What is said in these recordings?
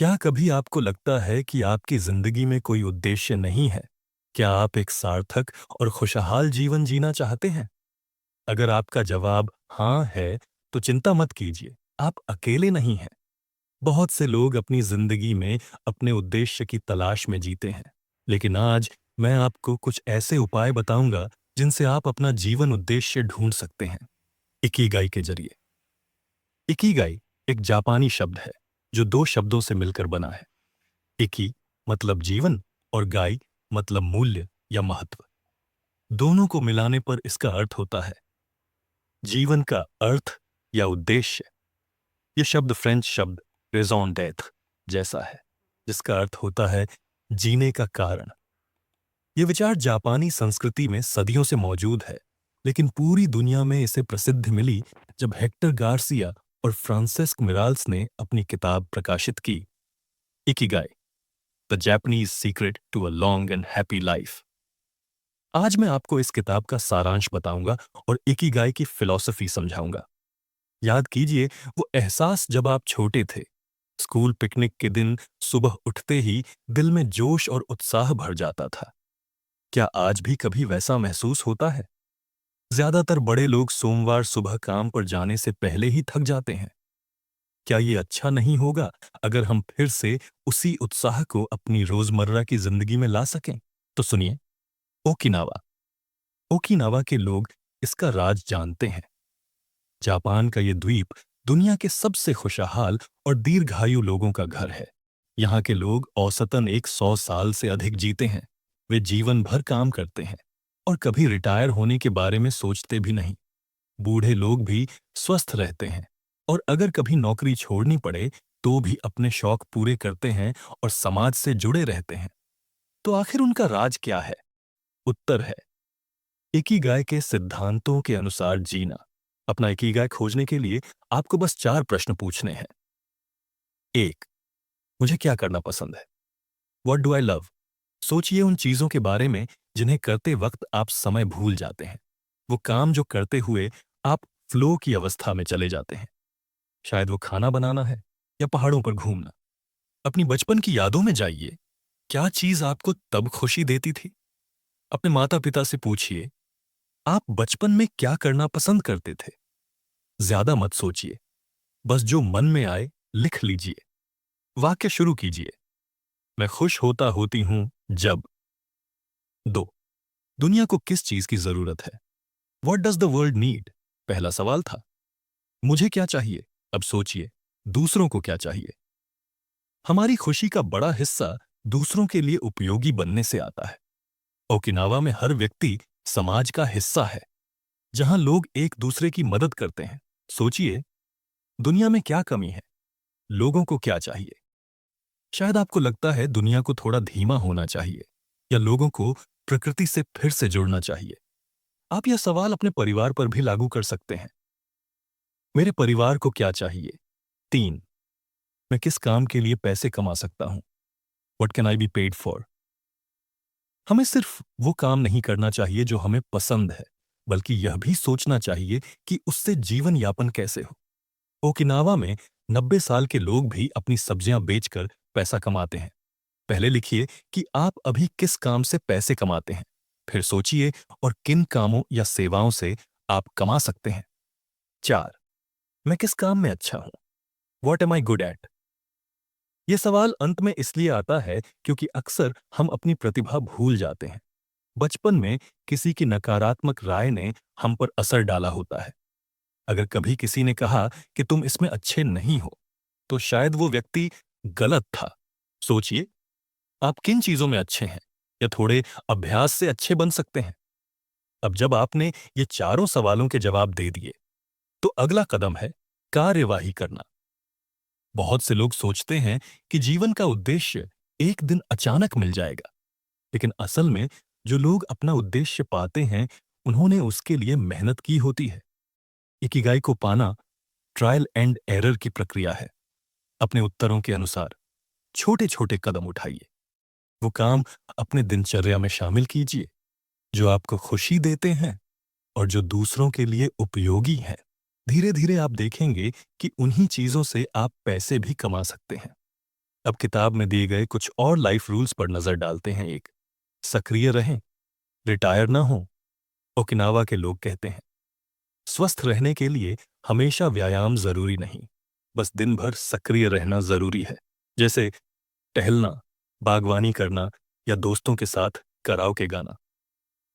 क्या कभी आपको लगता है कि आपकी जिंदगी में कोई उद्देश्य नहीं है? क्या आप एक सार्थक और खुशहाल जीवन जीना चाहते हैं? अगर आपका जवाब हाँ है, तो चिंता मत कीजिए, आप अकेले नहीं हैं। बहुत से लोग अपनी जिंदगी में अपने उद्देश्य की तलाश में जीते हैं, लेकिन आज मैं आपको कुछ ऐसे उपाय बताऊंगा जिनसे आप अपना जीवन उद्देश्य ढूंढ सकते हैं, इकिगाई के जरिए। इकिगाई एक जापानी शब्द है जो दो शब्दों से मिलकर बना है। इकी मतलब जीवन और गाई मतलब मूल्य या महत्व। दोनों को मिलाने पर इसका अर्थ होता है जीवन का अर्थ या उद्देश्य। यह शब्द फ्रेंच शब्द रेज़ॉन d'être जैसा है, जिसका अर्थ होता है जीने का कारण। यह विचार जापानी संस्कृति में सदियों से मौजूद है, लेकिन पूरी दुनिया में इसे प्रसिद्धि मिली जब हेक्टर गार्सिया और फ्रांसिस्क मिराल्स ने अपनी किताब प्रकाशित की, Ikigai the Japanese secret to a long and happy life. आज मैं आपको इस किताब का सारांश बताऊंगा और इकिगाई की फिलॉसफी समझाऊंगा। याद कीजिए वो एहसास जब आप छोटे थे, स्कूल पिकनिक के दिन सुबह उठते ही दिल में जोश और उत्साह भर जाता था। क्या आज भी कभी वैसा महसूस होता है? ज्यादातर बड़े लोग सोमवार सुबह काम पर जाने से पहले ही थक जाते हैं। क्या ये अच्छा नहीं होगा अगर हम फिर से उसी उत्साह को अपनी रोजमर्रा की जिंदगी में ला सकें? तो सुनिए, ओकिनावा। ओकिनावा के लोग इसका राज जानते हैं। जापान का ये द्वीप दुनिया के सबसे खुशहाल और दीर्घायु लोगों का घर है। यहाँ के लोग औसतन 100 साल से अधिक जीते हैं। वे जीवन भर काम करते हैं और कभी रिटायर होने के बारे में सोचते भी नहीं। बूढ़े लोग भी स्वस्थ रहते हैं और अगर कभी नौकरी छोड़नी पड़े तो भी अपने शौक पूरे करते हैं और समाज से जुड़े रहते हैं। तो आखिर उनका राज क्या है? उत्तर है इकिगाई के सिद्धांतों के अनुसार जीना। अपना इकिगाई खोजने के लिए आपको बस 4 प्रश्न पूछने हैं। 1, मुझे क्या करना पसंद है? What do I love? सोचिए उन चीजों के बारे में जिन्हें करते वक्त आप समय भूल जाते हैं। वो काम जो करते हुए आप फ्लो की अवस्था में चले जाते हैं। शायद वो खाना बनाना है या पहाड़ों पर घूमना। अपनी बचपन की यादों में जाइए। क्या चीज आपको तब खुशी देती थी? अपने माता पिता से पूछिए, आप बचपन में क्या करना पसंद करते थे? ज्यादा मत सोचिए, बस जो मन में आए लिख लीजिए। वाक्य शुरू कीजिए, मैं खुश होता होती हूं जब। 2, दुनिया को किस चीज की जरूरत है? What does the world need? पहला सवाल था। मुझे क्या चाहिए? अब सोचिए, दूसरों को क्या चाहिए? हमारी खुशी का बड़ा हिस्सा दूसरों के लिए उपयोगी बनने से आता है। ओकिनावा में हर व्यक्ति समाज का हिस्सा है, जहां लोग एक दूसरे की मदद करते हैं। सोचिए, दुनिया में क्या कमी है? लोगों को क्या चाहिए? शायद आपको लगता है दुनिया को थोड़ा धीमा होना चाहिए या लोगों को प्रकृति से फिर से जुड़ना चाहिए। आप यह सवाल अपने परिवार पर भी लागू कर सकते हैं। मेरे परिवार को क्या चाहिए? 3, मैं किस काम के लिए पैसे कमा सकता हूं? What can I be paid for? हमें सिर्फ वो काम नहीं करना चाहिए जो हमें पसंद है, बल्कि यह भी सोचना चाहिए कि उससे जीवन यापन कैसे हो। ओकिनावा में 90 साल के लोग भी अपनी सब्जियां बेचकर पैसा कमाते हैं। पहले लिखिए कि आप अभी किस काम से पैसे कमाते हैं, फिर सोचिए और किन कामों या सेवाओं से आप कमा सकते हैं। 4, मैं किस काम में अच्छा हूं? What am I good at? यह सवाल अंत में इसलिए आता है क्योंकि अक्सर हम अपनी प्रतिभा भूल जाते हैं। बचपन में किसी की नकारात्मक राय ने हम पर असर डाला होता है। अगर कभी किसी ने कहा कि तुम इसमें अच्छे नहीं हो, तो शायद वो व्यक्ति गलत था। सोचिए, आप किन चीजों में अच्छे हैं या थोड़े अभ्यास से अच्छे बन सकते हैं। अब जब आपने ये चारों सवालों के जवाब दे दिए, तो अगला कदम है कार्यवाही करना। बहुत से लोग सोचते हैं कि जीवन का उद्देश्य एक दिन अचानक मिल जाएगा, लेकिन असल में जो लोग अपना उद्देश्य पाते हैं, उन्होंने उसके लिए मेहनत की होती है। इकिगाई को पाना ट्रायल एंड एरर की प्रक्रिया है। अपने उत्तरों के अनुसार छोटे छोटे कदम उठाइए। वो काम अपने दिनचर्या में शामिल कीजिए जो आपको खुशी देते हैं और जो दूसरों के लिए उपयोगी हैं। धीरे धीरे आप देखेंगे कि उन्हीं चीजों से आप पैसे भी कमा सकते हैं। अब किताब में दिए गए कुछ और लाइफ रूल्स पर नजर डालते हैं। एक, सक्रिय रहें, रिटायर ना हो। ओकिनावा के लोग कहते हैं, स्वस्थ रहने के लिए हमेशा व्यायाम जरूरी नहीं, बस दिन भर सक्रिय रहना जरूरी है। जैसे टहलना, बागवानी करना या दोस्तों के साथ कराओके गाना।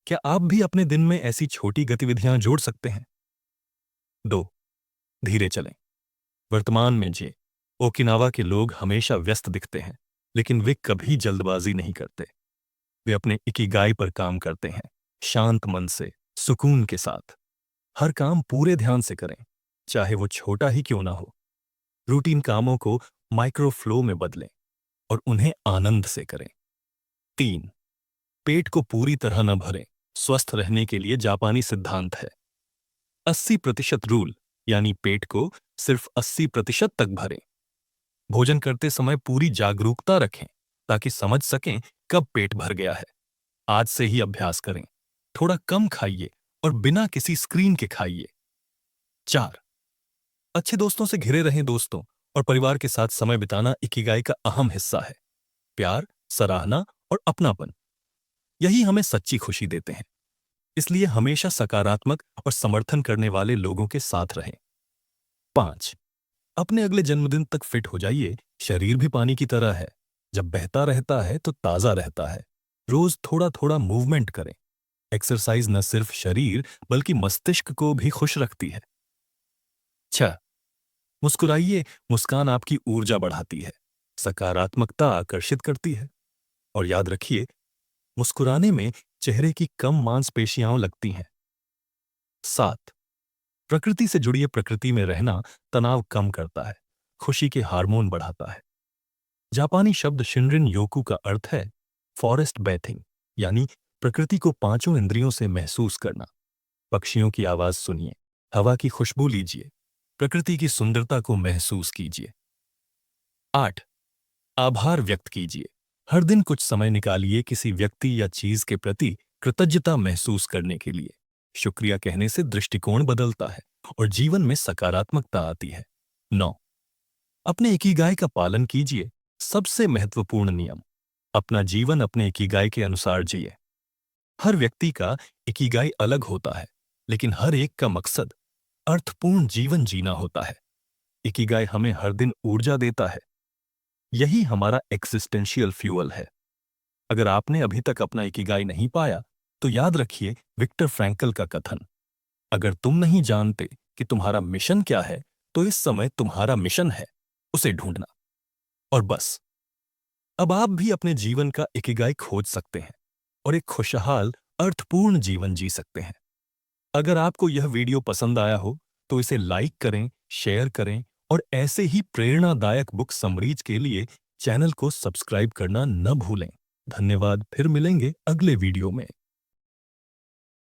क्या आप भी अपने दिन में ऐसी छोटी गतिविधियां जोड़ सकते हैं? 2, धीरे चलें। वर्तमान में जे ओकिनावा के लोग हमेशा व्यस्त दिखते हैं, लेकिन वे कभी जल्दबाजी नहीं करते। वे अपने इकिगाई पर काम करते हैं, शांत मन से, सुकून के साथ। हर काम पूरे ध्यान से करें, चाहे वो छोटा ही क्यों ना हो। रूटीन कामों को माइक्रो फ्लो में बदलें और उन्हें आनंद से करें। 3, पेट को पूरी तरह न भरें। स्वस्थ रहने के लिए जापानी सिद्धांत है 80% रूल, यानी पेट को सिर्फ 80% तक भरें। भोजन करते समय पूरी जागरूकता रखें ताकि समझ सकें कब पेट भर गया है। आज से ही अभ्यास करें, थोड़ा कम खाइए और बिना किसी स्क्रीन के खाइए। 4, अच्छे दोस्तों से घिरे रहें। दोस्तों और परिवार के साथ समय बिताना इकिगाई का अहम हिस्सा है। प्यार, सराहना और अपनापन, यही हमें सच्ची खुशी देते हैं। इसलिए हमेशा सकारात्मक और समर्थन करने वाले लोगों के साथ रहें। 5, अपने अगले जन्मदिन तक फिट हो जाइए। शरीर भी पानी की तरह है, जब बहता रहता है तो ताजा रहता है। रोज थोड़ा थोड़ा मूवमेंट करें। एक्सरसाइज न सिर्फ शरीर बल्कि मस्तिष्क को भी खुश रखती है। 6, मुस्कुराइए। मुस्कान आपकी ऊर्जा बढ़ाती है, सकारात्मकता आकर्षित करती है। और याद रखिए, मुस्कुराने में चेहरे की कम मांसपेशियां लगती हैं। 7, प्रकृति से जुड़िए। प्रकृति में रहना तनाव कम करता है, खुशी के हार्मोन बढ़ाता है। जापानी शब्द शिनरिन योकू का अर्थ है फॉरेस्ट बैथिंग, यानी प्रकृति को पांचों इंद्रियों से महसूस करना। पक्षियों की आवाज सुनिए, हवा की खुशबू लीजिए, प्रकृति की सुंदरता को महसूस कीजिए। 8, आभार व्यक्त कीजिए। हर दिन कुछ समय निकालिए किसी व्यक्ति या चीज के प्रति कृतज्ञता महसूस करने के लिए। शुक्रिया कहने से दृष्टिकोण बदलता है और जीवन में सकारात्मकता आती है। 9, अपने इकिगाई का पालन कीजिए। सबसे महत्वपूर्ण नियम, अपना जीवन अपने इकिगाई के अनुसार जिए। हर व्यक्ति का इकिगाई अलग होता है, लेकिन हर एक का मकसद अर्थपूर्ण जीवन जीना होता है। इकिगाई हमें हर दिन ऊर्जा देता है, यही हमारा एक्सिस्टेंशियल फ्यूअल है। अगर आपने अभी तक अपना इकिगाई नहीं पाया, तो याद रखिए विक्टर फ्रैंकल का कथन, अगर तुम नहीं जानते कि तुम्हारा मिशन क्या है, तो इस समय तुम्हारा मिशन है उसे ढूंढना। और बस, अब आप भी अपने जीवन का इकिगाई खोज सकते हैं और एक खुशहाल, अर्थपूर्ण जीवन जी सकते हैं। अगर आपको यह वीडियो पसंद आया हो, तो इसे लाइक करें, शेयर करें और ऐसे ही प्रेरणादायक बुक समरीज के लिए चैनल को सब्सक्राइब करना न भूलें। धन्यवाद, फिर मिलेंगे अगले वीडियो में।